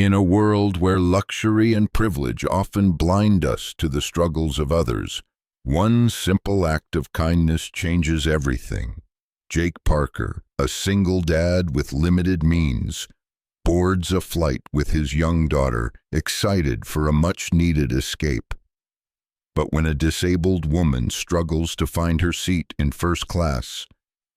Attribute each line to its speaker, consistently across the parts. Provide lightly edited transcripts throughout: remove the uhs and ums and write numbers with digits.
Speaker 1: In a world where luxury and privilege often blind us to the struggles of others, one simple act of kindness changes everything. Jake Parker, a single dad with limited means, boards a flight with his young daughter, excited for a much-needed escape. But when a disabled woman struggles to find her seat in first class,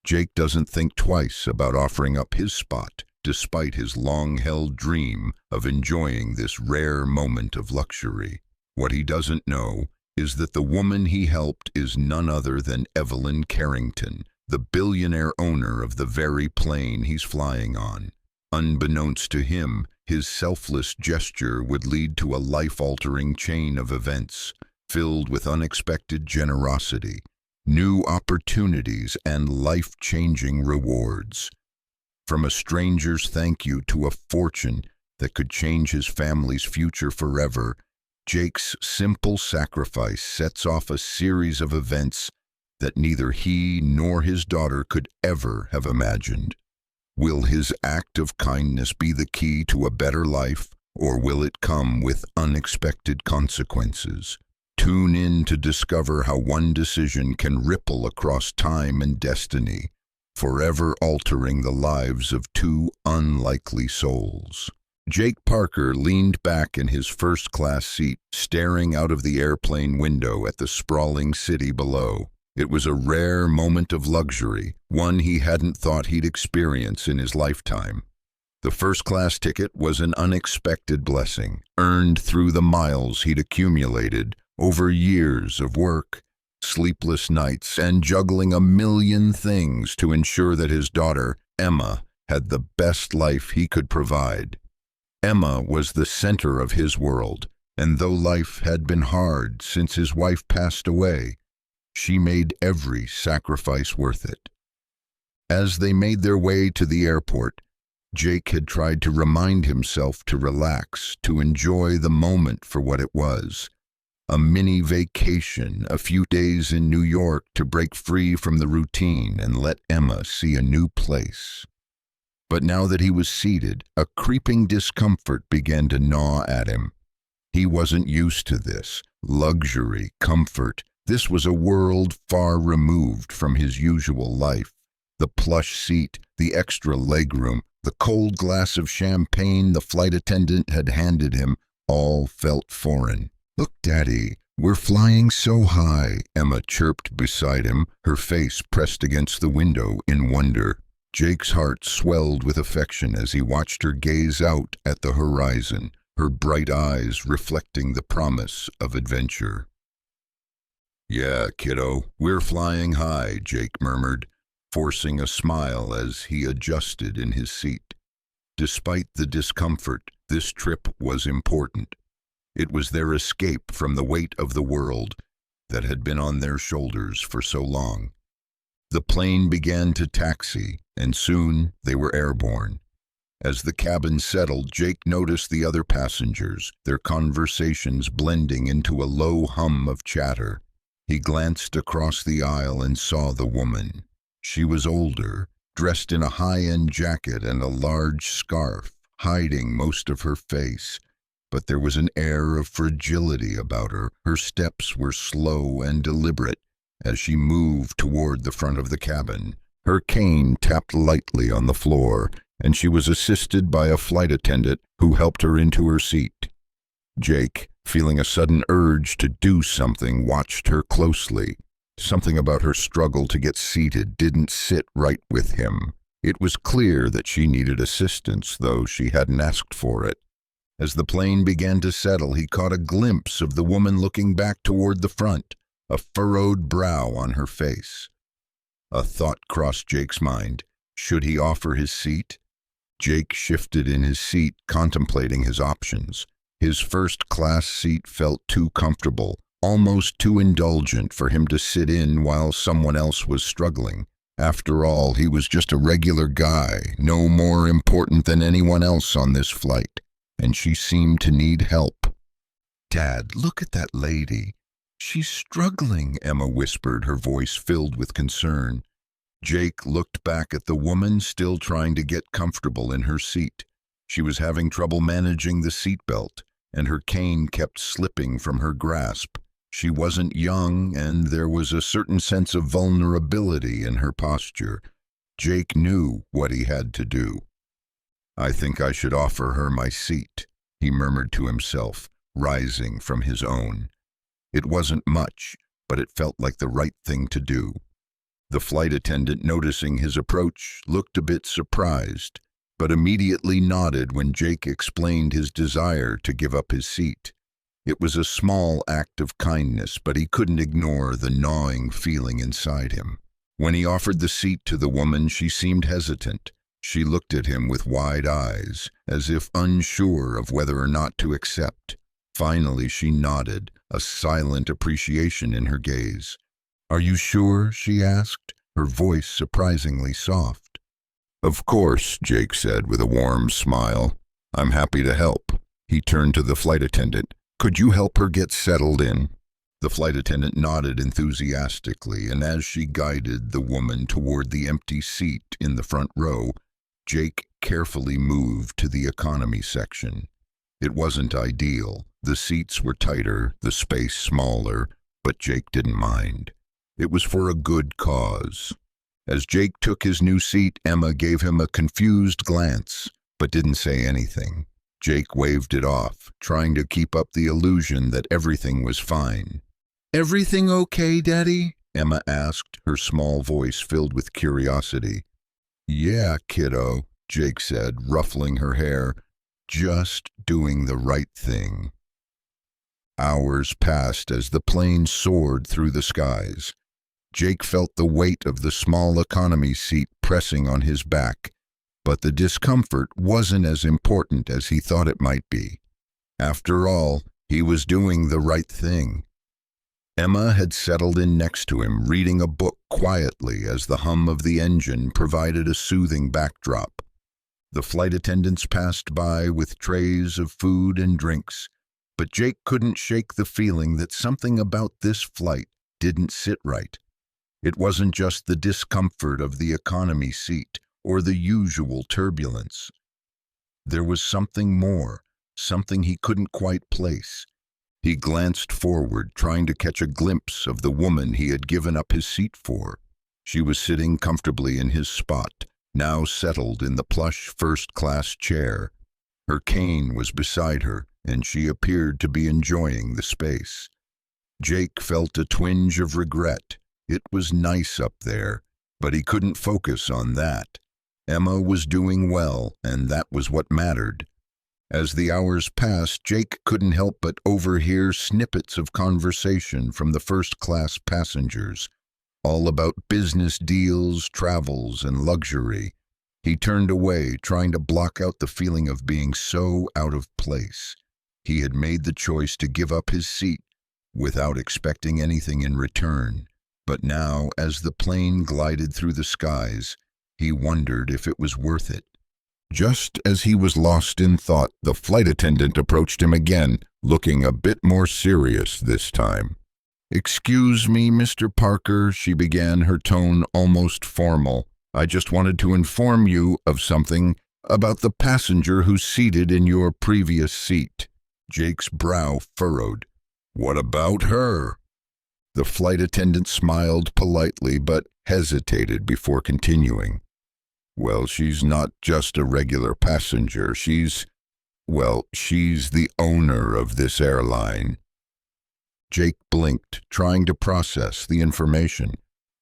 Speaker 1: Jake doesn't think twice about offering up his spot, despite his long-held dream of enjoying this rare moment of luxury. What he doesn't know is that the woman he helped is none other than Evelyn Carrington, the billionaire owner of the very plane he's flying on. Unbeknownst to him, his selfless gesture would lead to a life-altering chain of events, filled with unexpected generosity, new opportunities, and life-changing rewards. From a stranger's thank you to a fortune that could change his family's future forever, Jake's simple sacrifice sets off a series of events that neither he nor his daughter could ever have imagined. Will his act of kindness be the key to a better life, or will it come with unexpected consequences? Tune in to discover how one decision can ripple across time and destiny, forever altering the lives of two unlikely souls. Jake Parker leaned back in his first-class seat, staring out of the airplane window at the sprawling city below. It was a rare moment of luxury, one he hadn't thought he'd experience in his lifetime. The first-class ticket was an unexpected blessing, earned through the miles he'd accumulated over years of work, sleepless nights, and juggling a million things to ensure that his daughter, Emma, had the best life he could provide. Emma was the center of his world, and though life had been hard since his wife passed away, she made every sacrifice worth it. As they made their way to the airport, Jake had tried to remind himself to relax, to enjoy the moment for what it was. A mini vacation, a few days in New York to break free from the routine and let Emma see a new place. But now that he was seated, a creeping discomfort began to gnaw at him. He wasn't used to this luxury, comfort. This was a world far removed from his usual life. The plush seat, the extra legroom, the cold glass of champagne the flight attendant had handed him, all felt foreign. "Look, Daddy, we're flying so high," Emma chirped beside him, her face pressed against the window in wonder. Jake's heart swelled with affection as he watched her gaze out at the horizon, her bright eyes reflecting the promise of adventure. "Yeah, kiddo, we're flying high," Jake murmured, forcing a smile as he adjusted in his seat. Despite the discomfort, this trip was important. It was their escape from the weight of the world that had been on their shoulders for so long. The plane began to taxi, and soon they were airborne. As the cabin settled, Jake noticed the other passengers, their conversations blending into a low hum of chatter. He glanced across the aisle and saw the woman. She was older, dressed in a high-end jacket and a large scarf, hiding most of her face. But there was an air of fragility about her. Her steps were slow and deliberate as she moved toward the front of the cabin. Her cane tapped lightly on the floor, and she was assisted by a flight attendant who helped her into her seat. Jake, feeling a sudden urge to do something, watched her closely. Something about her struggle to get seated didn't sit right with him. It was clear that she needed assistance, though she hadn't asked for it. As the plane began to settle, he caught a glimpse of the woman looking back toward the front, a furrowed brow on her face. A thought crossed Jake's mind. Should he offer his seat? Jake shifted in his seat, contemplating his options. His first-class seat felt too comfortable, almost too indulgent for him to sit in while someone else was struggling. After all, he was just a regular guy, no more important than anyone else on this flight. And she seemed to need help. "Dad, look at that lady. She's struggling," Emma whispered, her voice filled with concern. Jake looked back at the woman still trying to get comfortable in her seat. She was having trouble managing the seatbelt, and her cane kept slipping from her grasp. She wasn't young, and there was a certain sense of vulnerability in her posture. Jake knew what he had to do. "I think I should offer her my seat," he murmured to himself, rising from his own. It wasn't much, but it felt like the right thing to do. The flight attendant, noticing his approach, looked a bit surprised, but immediately nodded when Jake explained his desire to give up his seat. It was a small act of kindness, but he couldn't ignore the gnawing feeling inside him. When he offered the seat to the woman, she seemed hesitant. She looked at him with wide eyes, as if unsure of whether or not to accept. Finally, she nodded, a silent appreciation in her gaze. "Are you sure?" she asked, her voice surprisingly soft. "Of course," Jake said with a warm smile. "I'm happy to help." He turned to the flight attendant. "Could you help her get settled in?" The flight attendant nodded enthusiastically, and as she guided the woman toward the empty seat in the front row, Jake carefully moved to the economy section. It wasn't ideal. The seats were tighter, the space smaller, but Jake didn't mind. It was for a good cause. As Jake took his new seat, Emma gave him a confused glance, but didn't say anything. Jake waved it off, trying to keep up the illusion that everything was fine. "Everything okay, Daddy?" Emma asked, her small voice filled with curiosity. "Yeah, kiddo," Jake said, ruffling her hair. "Just doing the right thing." Hours passed as the plane soared through the skies. Jake felt the weight of the small economy seat pressing on his back, but the discomfort wasn't as important as he thought it might be. After all, he was doing the right thing. Emma had settled in next to him, reading a book quietly as the hum of the engine provided a soothing backdrop. The flight attendants passed by with trays of food and drinks, but Jake couldn't shake the feeling that something about this flight didn't sit right. It wasn't just the discomfort of the economy seat or the usual turbulence. There was something more, something he couldn't quite place. He glanced forward, trying to catch a glimpse of the woman he had given up his seat for. She was sitting comfortably in his spot, now settled in the plush first-class chair. Her cane was beside her, and she appeared to be enjoying the space. Jake felt a twinge of regret. It was nice up there, but he couldn't focus on that. Emma was doing well, and that was what mattered. As the hours passed, Jake couldn't help but overhear snippets of conversation from the first-class passengers, all about business deals, travels, and luxury. He turned away, trying to block out the feeling of being so out of place. He had made the choice to give up his seat without expecting anything in return. But now, as the plane glided through the skies, he wondered if it was worth it. Just as he was lost in thought, the flight attendant approached him again, looking a bit more serious this time. "Excuse me, Mr. Parker," she began, her tone almost formal. "I just wanted to inform you of something about the passenger who's seated in your previous seat." Jake's brow furrowed. "What about her?" The flight attendant smiled politely but hesitated before continuing. "Well, she's not just a regular passenger. She's the owner of this airline." Jake blinked, trying to process the information.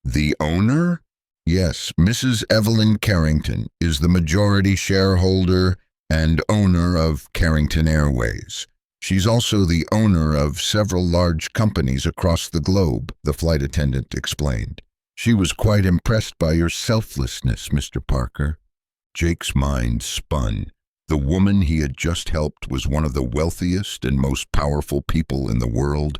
Speaker 1: "The owner?" "Yes, Mrs. Evelyn Carrington is the majority shareholder and owner of Carrington Airways. She's also the owner of several large companies across the globe," the flight attendant explained. "She was quite impressed by your selflessness, Mr. Parker." Jake's mind spun. The woman he had just helped was one of the wealthiest and most powerful people in the world.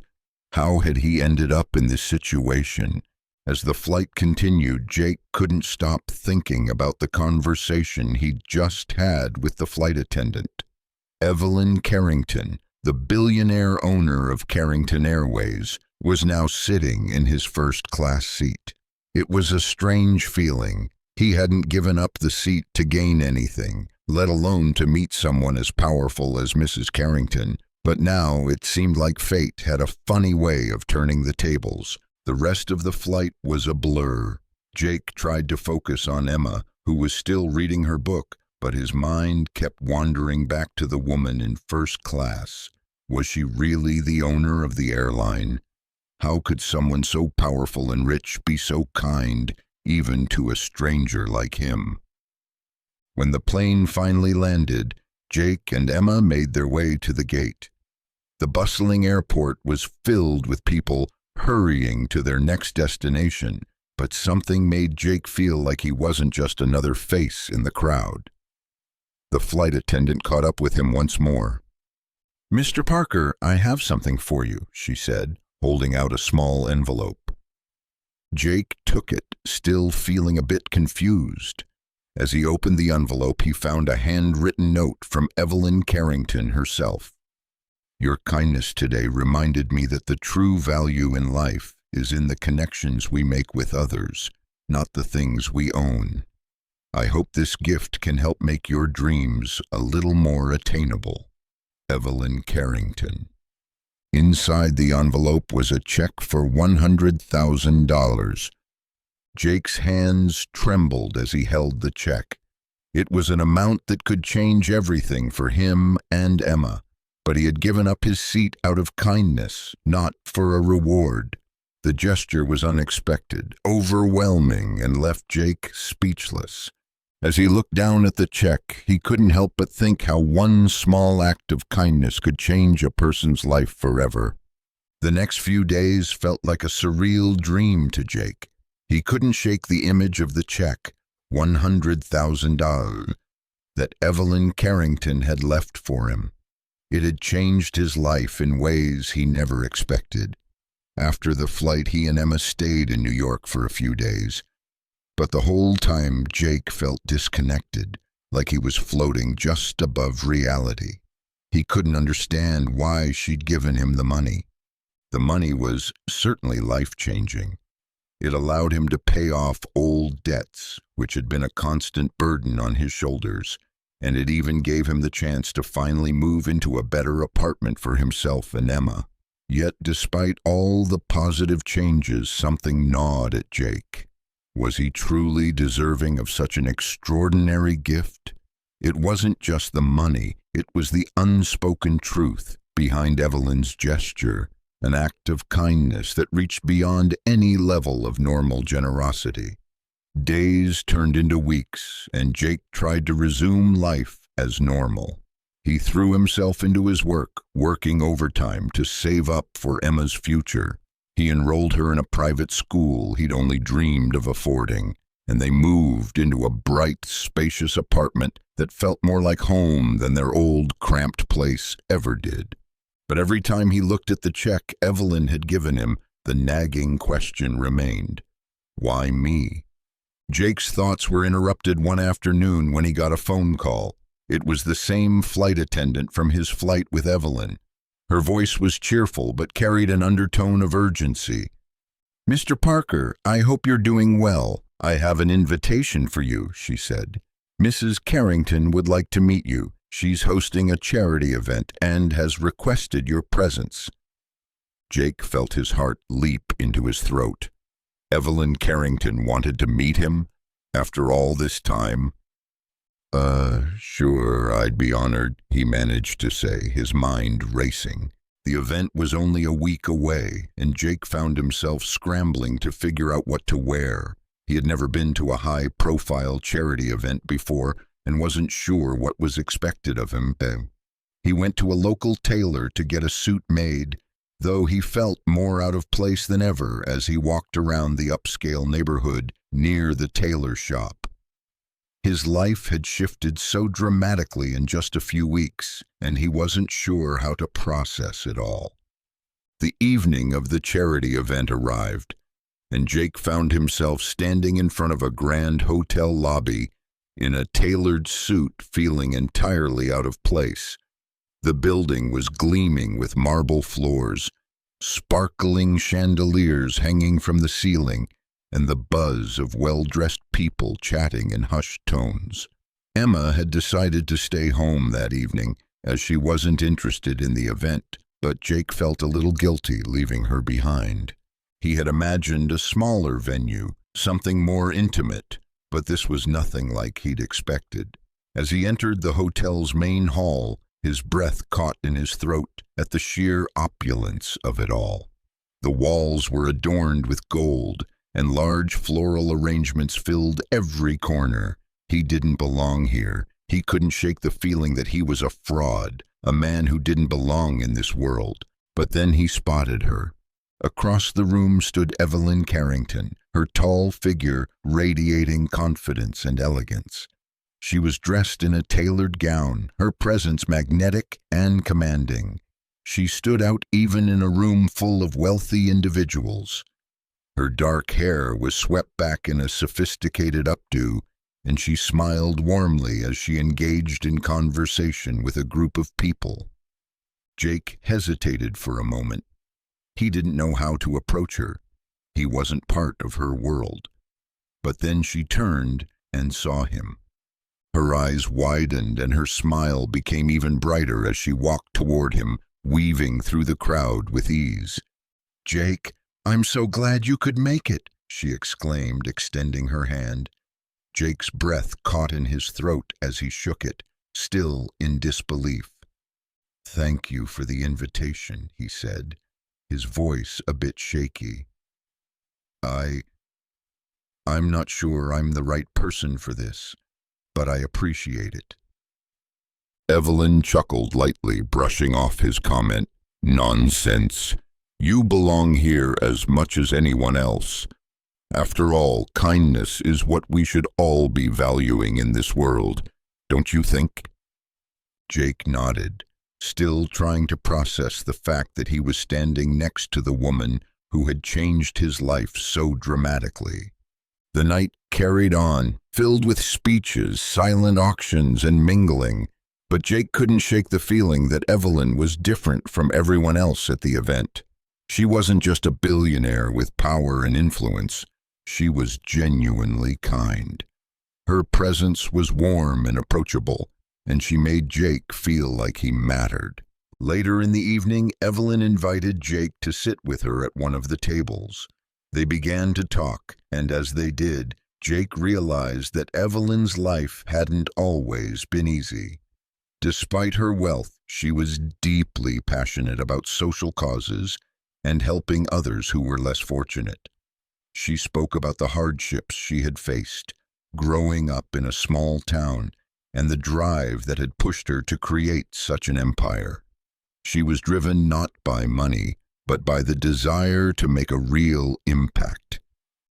Speaker 1: How had he ended up in this situation? As the flight continued, Jake couldn't stop thinking about the conversation he'd just had with the flight attendant. Evelyn Carrington, the billionaire owner of Carrington Airways, was now sitting in his first-class seat. It was a strange feeling. He hadn't given up the seat to gain anything, let alone to meet someone as powerful as Mrs. Carrington. But now it seemed like fate had a funny way of turning the tables. The rest of the flight was a blur. Jake tried to focus on Emma, who was still reading her book, but his mind kept wandering back to the woman in first class. Was she really the owner of the airline? How could someone so powerful and rich be so kind, even to a stranger like him? When the plane finally landed, Jake and Emma made their way to the gate. The bustling airport was filled with people hurrying to their next destination, but something made Jake feel like he wasn't just another face in the crowd. The flight attendant caught up with him once more. "Mr. Parker, I have something for you," she said, holding out a small envelope. Jake took it, still feeling a bit confused. As he opened the envelope, he found a handwritten note from Evelyn Carrington herself. "Your kindness today reminded me that the true value in life is in the connections we make with others, not the things we own. I hope this gift can help make your dreams a little more attainable. Evelyn Carrington." Inside the envelope was a check for $100,000. Jake's hands trembled as he held the check. It was an amount that could change everything for him and Emma, but he had given up his seat out of kindness, not for a reward. The gesture was unexpected, overwhelming, and left Jake speechless. As he looked down at the check, he couldn't help but think how one small act of kindness could change a person's life forever. The next few days felt like a surreal dream to Jake. He couldn't shake the image of the check, $100,000, that Evelyn Carrington had left for him. It had changed his life in ways he never expected. After the flight, he and Emma stayed in New York for a few days. But the whole time, Jake felt disconnected, like he was floating just above reality. He couldn't understand why she'd given him the money. The money was certainly life-changing. It allowed him to pay off old debts, which had been a constant burden on his shoulders, and it even gave him the chance to finally move into a better apartment for himself and Emma. Yet, despite all the positive changes, something gnawed at Jake. Was he truly deserving of such an extraordinary gift? It wasn't just the money, it was the unspoken truth behind Evelyn's gesture, an act of kindness that reached beyond any level of normal generosity. Days turned into weeks, and Jake tried to resume life as normal. He threw himself into his work, working overtime to save up for Emma's future. He enrolled her in a private school he'd only dreamed of affording, and they moved into a bright, spacious apartment that felt more like home than their old, cramped place ever did. But every time he looked at the check Evelyn had given him, the nagging question remained. Why me? Jake's thoughts were interrupted one afternoon when he got a phone call. It was the same flight attendant from his flight with Evelyn. Her voice was cheerful but carried an undertone of urgency. "Mr. Parker, I hope you're doing well. I have an invitation for you," she said. "Mrs. Carrington would like to meet you. She's hosting a charity event and has requested your presence." Jake felt his heart leap into his throat. Evelyn Carrington wanted to meet him after all this time. Sure, I'd be honored," he managed to say, his mind racing. The event was only a week away, and Jake found himself scrambling to figure out what to wear. He had never been to a high-profile charity event before and wasn't sure what was expected of him. He went to a local tailor to get a suit made, though he felt more out of place than ever as he walked around the upscale neighborhood near the tailor shop. His life had shifted so dramatically in just a few weeks, and he wasn't sure how to process it all. The evening of the charity event arrived, and Jake found himself standing in front of a grand hotel lobby in a tailored suit, feeling entirely out of place. The building was gleaming with marble floors, sparkling chandeliers hanging from the ceiling, and the buzz of well-dressed people chatting in hushed tones. Emma had decided to stay home that evening, as she wasn't interested in the event, but Jake felt a little guilty leaving her behind. He had imagined a smaller venue, something more intimate, but this was nothing like he'd expected. As he entered the hotel's main hall, his breath caught in his throat at the sheer opulence of it all. The walls were adorned with gold, and large floral arrangements filled every corner. He didn't belong here. He couldn't shake the feeling that he was a fraud, a man who didn't belong in this world. But then he spotted her. Across the room stood Evelyn Carrington, her tall figure radiating confidence and elegance. She was dressed in a tailored gown, her presence magnetic and commanding. She stood out even in a room full of wealthy individuals. Her dark hair was swept back in a sophisticated updo, and she smiled warmly as she engaged in conversation with a group of people. Jake hesitated for a moment. He didn't know how to approach her. He wasn't part of her world. But then she turned and saw him. Her eyes widened and her smile became even brighter as she walked toward him, weaving through the crowd with ease. "Jake, I'm so glad you could make it," she exclaimed, extending her hand. Jake's breath caught in his throat as he shook it, still in disbelief. "Thank you for the invitation," he said, his voice a bit shaky. I'm not sure I'm the right person for this, but I appreciate it." Evelyn chuckled lightly, brushing off his comment. "Nonsense. You belong here as much as anyone else. After all, kindness is what we should all be valuing in this world, don't you think?" Jake nodded, still trying to process the fact that he was standing next to the woman who had changed his life so dramatically. The night carried on, filled with speeches, silent auctions, and mingling, but Jake couldn't shake the feeling that Evelyn was different from everyone else at the event. She wasn't just a billionaire with power and influence. She was genuinely kind. Her presence was warm and approachable, and she made Jake feel like he mattered. Later in the evening, Evelyn invited Jake to sit with her at one of the tables. They began to talk, and as they did, Jake realized that Evelyn's life hadn't always been easy. Despite her wealth, she was deeply passionate about social causes and helping others who were less fortunate. She spoke about the hardships she had faced, growing up in a small town, and the drive that had pushed her to create such an empire. She was driven not by money, but by the desire to make a real impact.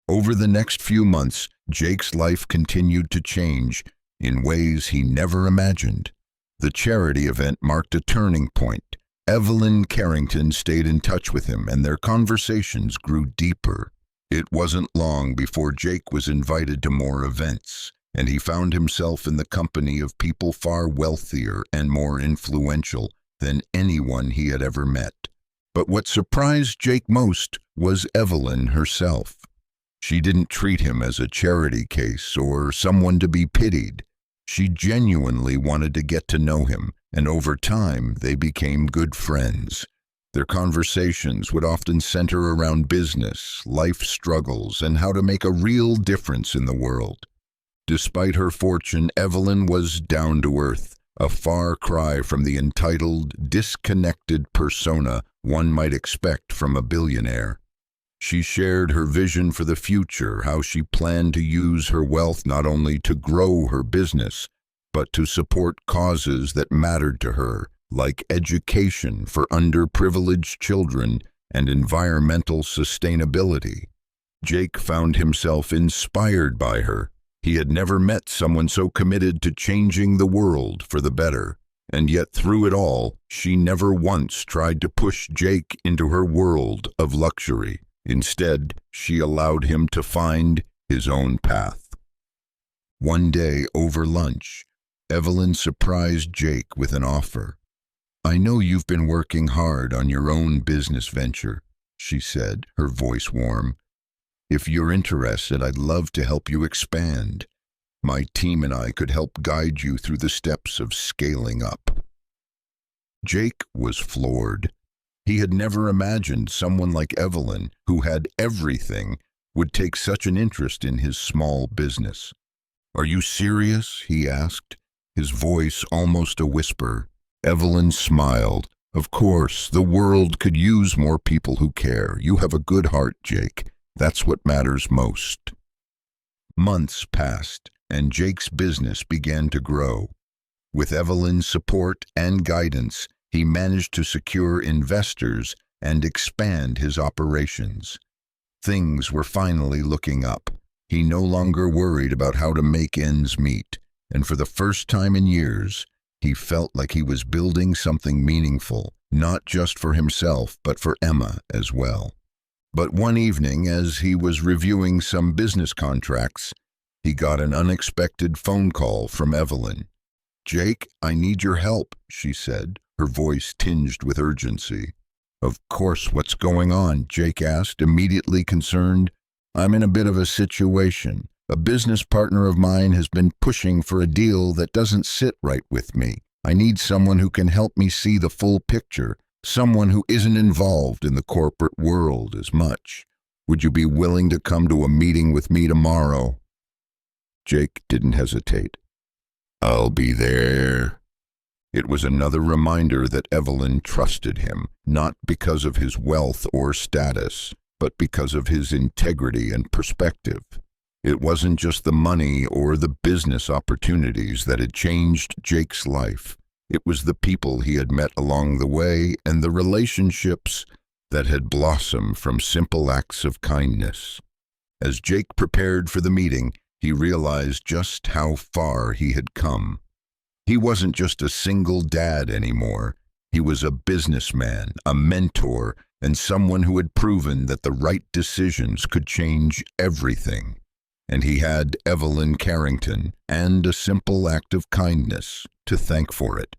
Speaker 1: Over the next few months, Jake's life continued to change in ways he never imagined. The charity event marked a turning point. Evelyn Carrington stayed in touch with him, and their conversations grew deeper. It wasn't long before Jake was invited to more events, and he found himself in the company of people far wealthier and more influential than anyone he had ever met. But what surprised Jake most was Evelyn herself. She didn't treat him as a charity case or someone to be pitied. She genuinely wanted to get to know him, and over time they became good friends. Their conversations would often center around business, life struggles, and how to make a real difference in the world. Despite her fortune, Evelyn was down to earth, a far cry from the entitled, disconnected persona one might expect from a billionaire. She shared her vision for the future, how she planned to use her wealth not only to grow her business, but to support causes that mattered to her, like education for underprivileged children and environmental sustainability. Jake found himself inspired by her. He had never met someone so committed to changing the world for the better, and yet through it all, she never once tried to push Jake into her world of luxury. Instead, she allowed him to find his own path. One day, over lunch, Evelyn surprised Jake with an offer. "I know you've been working hard on your own business venture," she said, her voice warm. "If you're interested, I'd love to help you expand. My team and I could help guide you through the steps of scaling up." Jake was floored. He had never imagined someone like Evelyn, who had everything, would take such an interest in his small business. "Are you serious?" he asked, his voice almost a whisper. Evelyn smiled. "Of course, the world could use more people who care. You have a good heart, Jake. That's what matters most." Months passed, and Jake's business began to grow. With Evelyn's support and guidance, he managed to secure investors and expand his operations. Things were finally looking up. He no longer worried about how to make ends meet, and for the first time in years, he felt like he was building something meaningful, not just for himself, but for Emma as well. But one evening, as he was reviewing some business contracts, he got an unexpected phone call from Evelyn. "Jake, I need your help," she said, her voice tinged with urgency. "Of course, what's going on?" Jake asked, immediately concerned. "I'm in a bit of a situation. A business partner of mine has been pushing for a deal that doesn't sit right with me. I need someone who can help me see the full picture, someone who isn't involved in the corporate world as much. Would you be willing to come to a meeting with me tomorrow?" Jake didn't hesitate. "I'll be there." It was another reminder that Evelyn trusted him, not because of his wealth or status, but because of his integrity and perspective. It wasn't just the money or the business opportunities that had changed Jake's life. It was the people he had met along the way and the relationships that had blossomed from simple acts of kindness. As Jake prepared for the meeting, he realized just how far he had come. He wasn't just a single dad anymore. He was a businessman, a mentor, and someone who had proven that the right decisions could change everything. And he had Evelyn Carrington and a simple act of kindness to thank for it.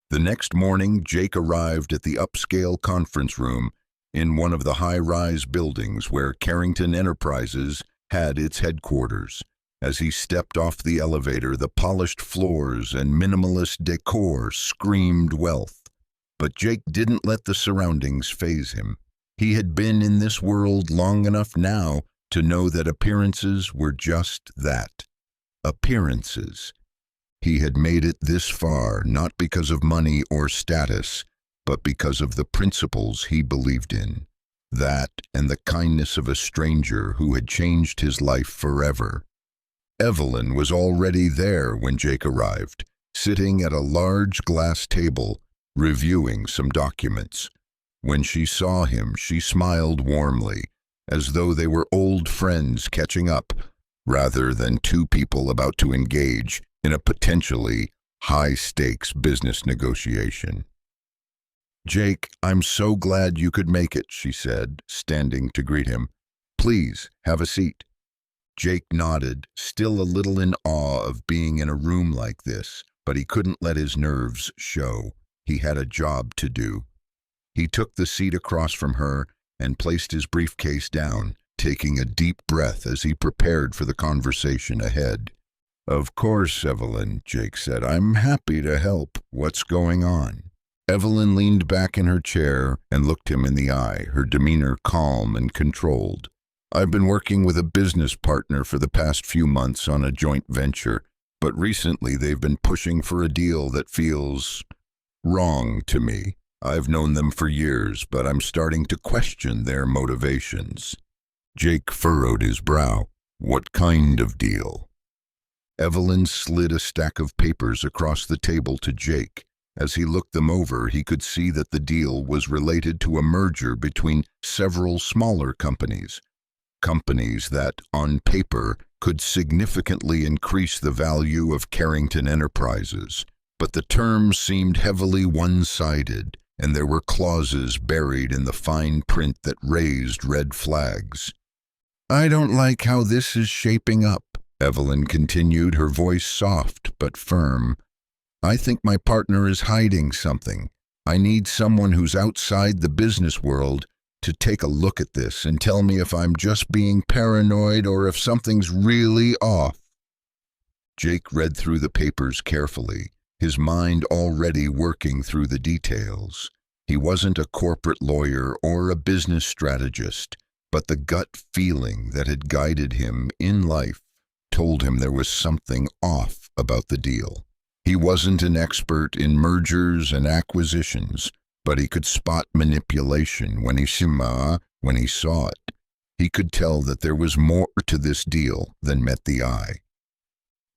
Speaker 1: The next morning, Jake arrived at the upscale conference room in one of the high-rise buildings where Carrington Enterprises had its headquarters. As he stepped off the elevator, the polished floors and minimalist decor screamed wealth. But Jake didn't let the surroundings faze him. He had been in this world long enough now to know that appearances were just that. Appearances. He had made it this far not because of money or status, but because of the principles he believed in. That and the kindness of a stranger who had changed his life forever. Evelyn was already there when Jake arrived, sitting at a large glass table, reviewing some documents. When she saw him, she smiled warmly, as though they were old friends catching up, rather than two people about to engage in a potentially high-stakes business negotiation. "Jake, I'm so glad you could make it," she said, standing to greet him. "Please, have a seat." Jake nodded, still a little in awe of being in a room like this, but he couldn't let his nerves show. He had a job to do. He took the seat across from her and placed his briefcase down, taking a deep breath as he prepared for the conversation ahead. "Of course, Evelyn," Jake said. "I'm happy to help. What's going on?" Evelyn leaned back in her chair and looked him in the eye, her demeanor calm and controlled. "I've been working with a business partner for the past few months on a joint venture, but recently they've been pushing for a deal that feels wrong to me. I've known them for years, but I'm starting to question their motivations." Jake furrowed his brow. "What kind of deal?" Evelyn slid a stack of papers across the table to Jake. As he looked them over, he could see that the deal was related to a merger between several smaller companies. Companies that, on paper, could significantly increase the value of Carrington Enterprises. But the terms seemed heavily one-sided, and there were clauses buried in the fine print that raised red flags. "I don't like how this is shaping up," Evelyn continued, her voice soft but firm. "I think my partner is hiding something. I need someone who's outside the business world to take a look at this and tell me if I'm just being paranoid or if something's really off." Jake read through the papers carefully, his mind already working through the details. He wasn't a corporate lawyer or a business strategist, but the gut feeling that had guided him in life told him there was something off about the deal. He wasn't an expert in mergers and acquisitions, but he could spot manipulation when he saw it. He could tell that there was more to this deal than met the eye.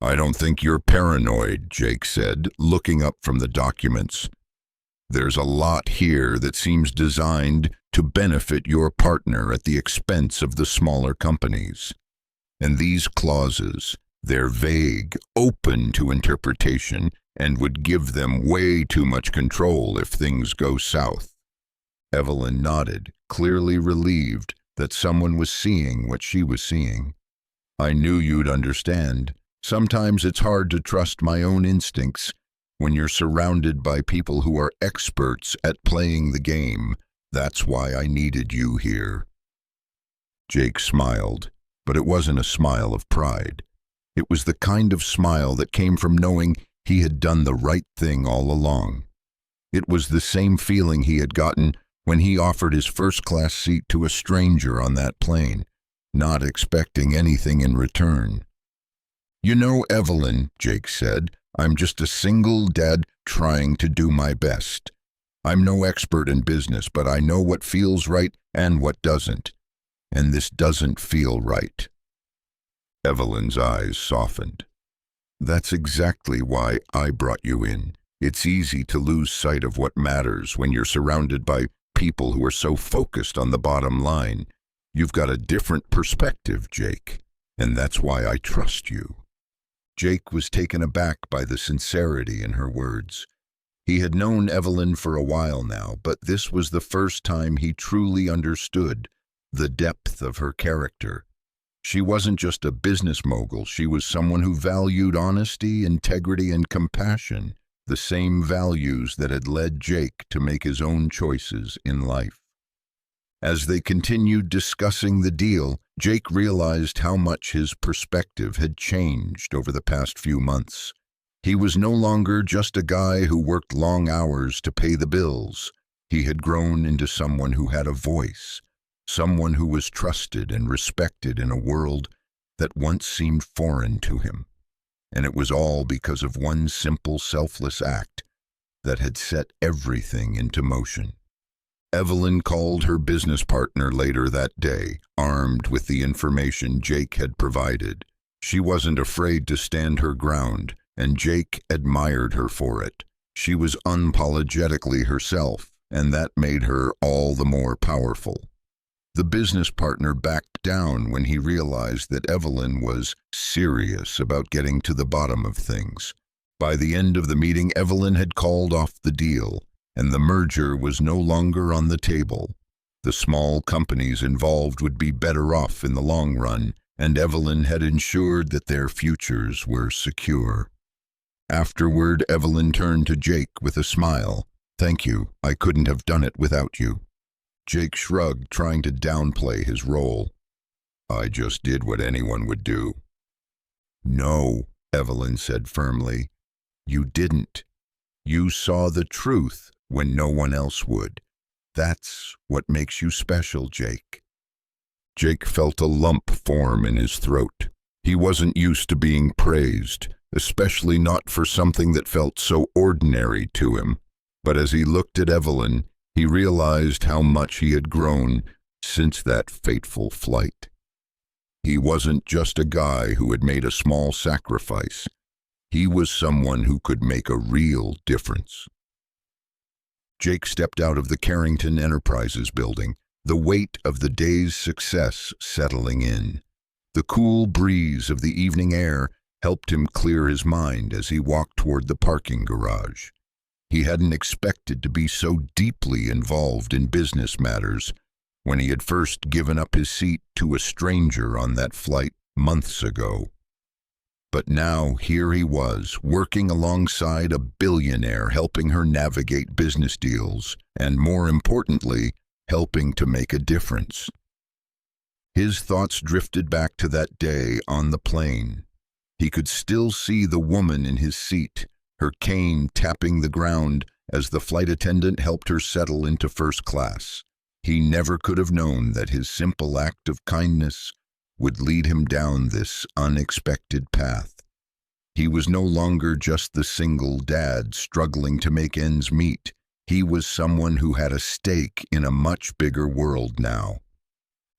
Speaker 1: "I don't think you're paranoid," Jake said, looking up from the documents. "There's a lot here that seems designed to benefit your partner at the expense of the smaller companies. And these clauses, they're vague, open to interpretation, and would give them way too much control if things go south." Evelyn nodded, clearly relieved that someone was seeing what she was seeing. "I knew you'd understand. Sometimes it's hard to trust my own instincts when you're surrounded by people who are experts at playing the game. That's why I needed you here." Jake smiled, but it wasn't a smile of pride. It was the kind of smile that came from knowing he had done the right thing all along. It was the same feeling he had gotten when he offered his first-class seat to a stranger on that plane, not expecting anything in return. "You know, Evelyn," Jake said, "I'm just a single dad trying to do my best. I'm no expert in business, but I know what feels right and what doesn't. And this doesn't feel right." Evelyn's eyes softened. "That's exactly why I brought you in. It's easy to lose sight of what matters when you're surrounded by people who are so focused on the bottom line. You've got a different perspective, Jake, and that's why I trust you." Jake was taken aback by the sincerity in her words. He had known Evelyn for a while now, but this was the first time he truly understood the depth of her character. She wasn't just a business mogul, she was someone who valued honesty, integrity, and compassion, the same values that had led Jake to make his own choices in life. As they continued discussing the deal, Jake realized how much his perspective had changed over the past few months. He was no longer just a guy who worked long hours to pay the bills. He had grown into someone who had a voice, someone who was trusted and respected in a world that once seemed foreign to him. And it was all because of one simple, selfless act that had set everything into motion. Evelyn called her business partner later that day, armed with the information Jake had provided. She wasn't afraid to stand her ground, and Jake admired her for it. She was unapologetically herself, and that made her all the more powerful. The business partner backed down when he realized that Evelyn was serious about getting to the bottom of things. By the end of the meeting, Evelyn had called off the deal, and the merger was no longer on the table. The small companies involved would be better off in the long run, and Evelyn had ensured that their futures were secure. Afterward, Evelyn turned to Jake with a smile. "Thank you. I couldn't have done it without you." Jake shrugged, trying to downplay his role. "I just did what anyone would do." "No," Evelyn said firmly. "You didn't. You saw the truth when no one else would. That's what makes you special, Jake." Jake felt a lump form in his throat. He wasn't used to being praised, especially not for something that felt so ordinary to him. But as he looked at Evelyn, he realized how much he had grown since that fateful flight. He wasn't just a guy who had made a small sacrifice. He was someone who could make a real difference. Jake stepped out of the Carrington Enterprises building, the weight of the day's success settling in. The cool breeze of the evening air helped him clear his mind as he walked toward the parking garage. He hadn't expected to be so deeply involved in business matters when he had first given up his seat to a stranger on that flight months ago. But now here he was, working alongside a billionaire, helping her navigate business deals, and more importantly, helping to make a difference. His thoughts drifted back to that day on the plane. He could still see the woman in his seat, her cane tapping the ground as the flight attendant helped her settle into first class. He never could have known that his simple act of kindness would lead him down this unexpected path. He was no longer just the single dad struggling to make ends meet. He was someone who had a stake in a much bigger world now.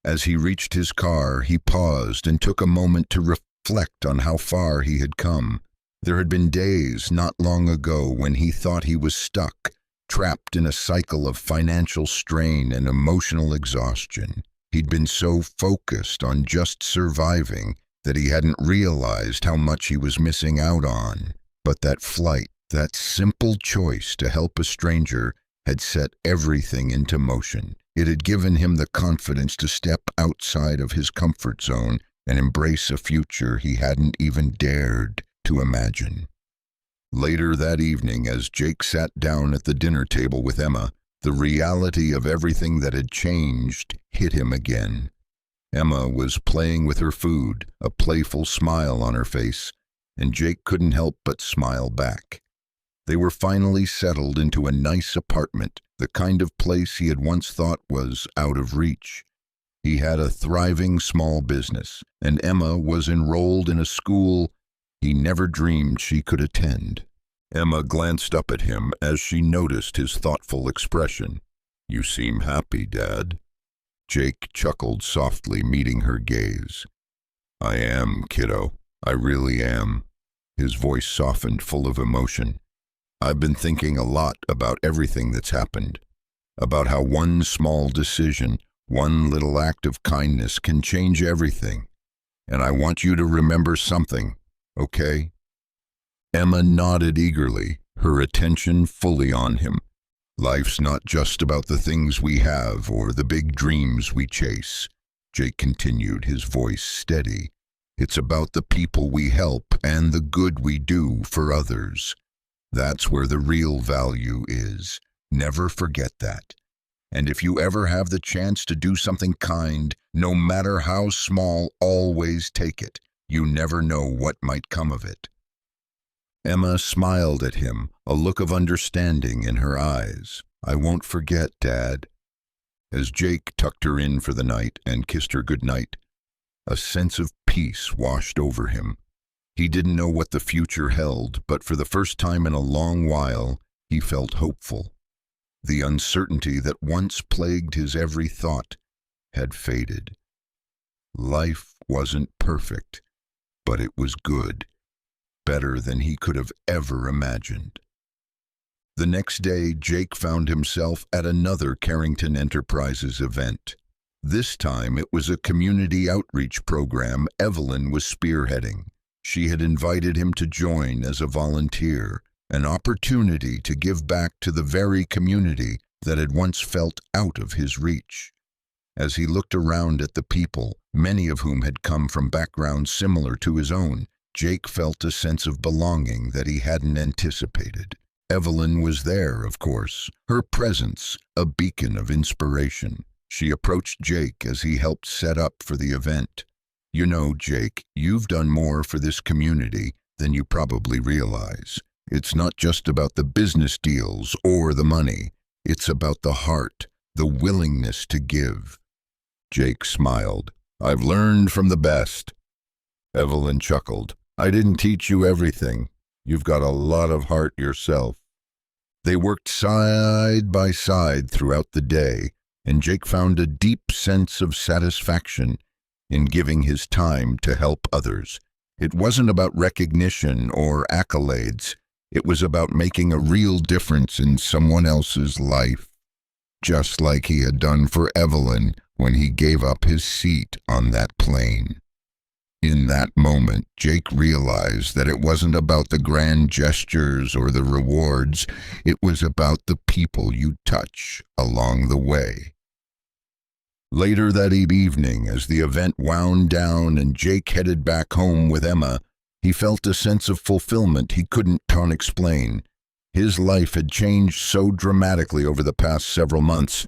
Speaker 1: As he reached his car, he paused and took a moment to reflect on how far he had come. There had been days not long ago when he thought he was stuck, trapped in a cycle of financial strain and emotional exhaustion. He'd been so focused on just surviving that he hadn't realized how much he was missing out on. But that flight, that simple choice to help a stranger, had set everything into motion. It had given him the confidence to step outside of his comfort zone and embrace a future he hadn't even dared to imagine. Later that evening, as Jake sat down at the dinner table with Emma, the reality of everything that had changed hit him again. Emma was playing with her food, a playful smile on her face, and Jake couldn't help but smile back. They were finally settled into a nice apartment, the kind of place he had once thought was out of reach. He had a thriving small business, and Emma was enrolled in a school he never dreamed she could attend. Emma glanced up at him as she noticed his thoughtful expression. "You seem happy, Dad." Jake chuckled softly, meeting her gaze. "I am, kiddo. I really am." His voice softened, full of emotion. "I've been thinking a lot about everything that's happened, about how one small decision, one little act of kindness can change everything. And I want you to remember something, okay?" Emma nodded eagerly, her attention fully on him. "Life's not just about the things we have or the big dreams we chase," Jake continued, his voice steady. "It's about the people we help and the good we do for others. That's where the real value is. Never forget that. And if you ever have the chance to do something kind, no matter how small, always take it. You never know what might come of it." Emma smiled at him, a look of understanding in her eyes. "I won't forget, Dad." As Jake tucked her in for the night and kissed her goodnight, a sense of peace washed over him. He didn't know what the future held, but for the first time in a long while, he felt hopeful. The uncertainty that once plagued his every thought had faded. Life wasn't perfect, but it was good. Better than he could have ever imagined. The next day, Jake found himself at another Carrington Enterprises event. This time, it was a community outreach program Evelyn was spearheading. She had invited him to join as a volunteer, an opportunity to give back to the very community that had once felt out of his reach. As he looked around at the people, many of whom had come from backgrounds similar to his own, Jake felt a sense of belonging that he hadn't anticipated. Evelyn was there, of course, her presence a beacon of inspiration. She approached Jake as he helped set up for the event. "You know, Jake, you've done more for this community than you probably realize. It's not just about the business deals or the money. It's about the heart, the willingness to give." Jake smiled. "I've learned from the best." Evelyn chuckled. "I didn't teach you everything. You've got a lot of heart yourself." They worked side by side throughout the day, and Jake found a deep sense of satisfaction in giving his time to help others. It wasn't about recognition or accolades. It was about making a real difference in someone else's life, just like he had done for Evelyn when he gave up his seat on that plane. In that moment, Jake realized that it wasn't about the grand gestures or the rewards. It was about the people you touch along the way. Later that evening, as the event wound down and Jake headed back home with Emma, he felt a sense of fulfillment he couldn't explain. His life had changed so dramatically over the past several months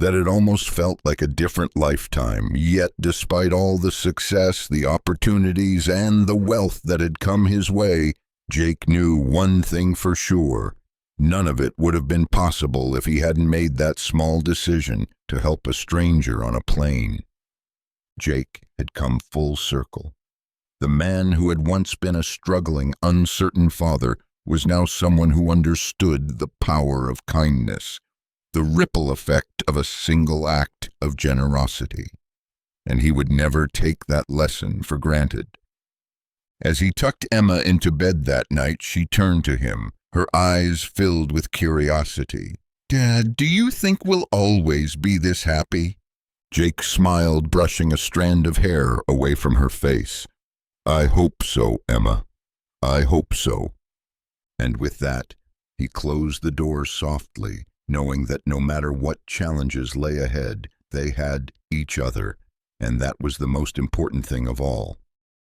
Speaker 1: that it almost felt like a different lifetime. Yet, despite all the success, the opportunities, and the wealth that had come his way, Jake knew one thing for sure. None of it would have been possible if he hadn't made that small decision to help a stranger on a plane. Jake had come full circle. The man who had once been a struggling, uncertain father was now someone who understood the power of kindness, the ripple effect of a single act of generosity. And he would never take that lesson for granted. As he tucked Emma into bed that night, she turned to him, her eyes filled with curiosity. "Dad, do you think we'll always be this happy?" Jake smiled, brushing a strand of hair away from her face. "I hope so, Emma. I hope so." And with that, he closed the door softly, knowing that no matter what challenges lay ahead, they had each other, and that was the most important thing of all.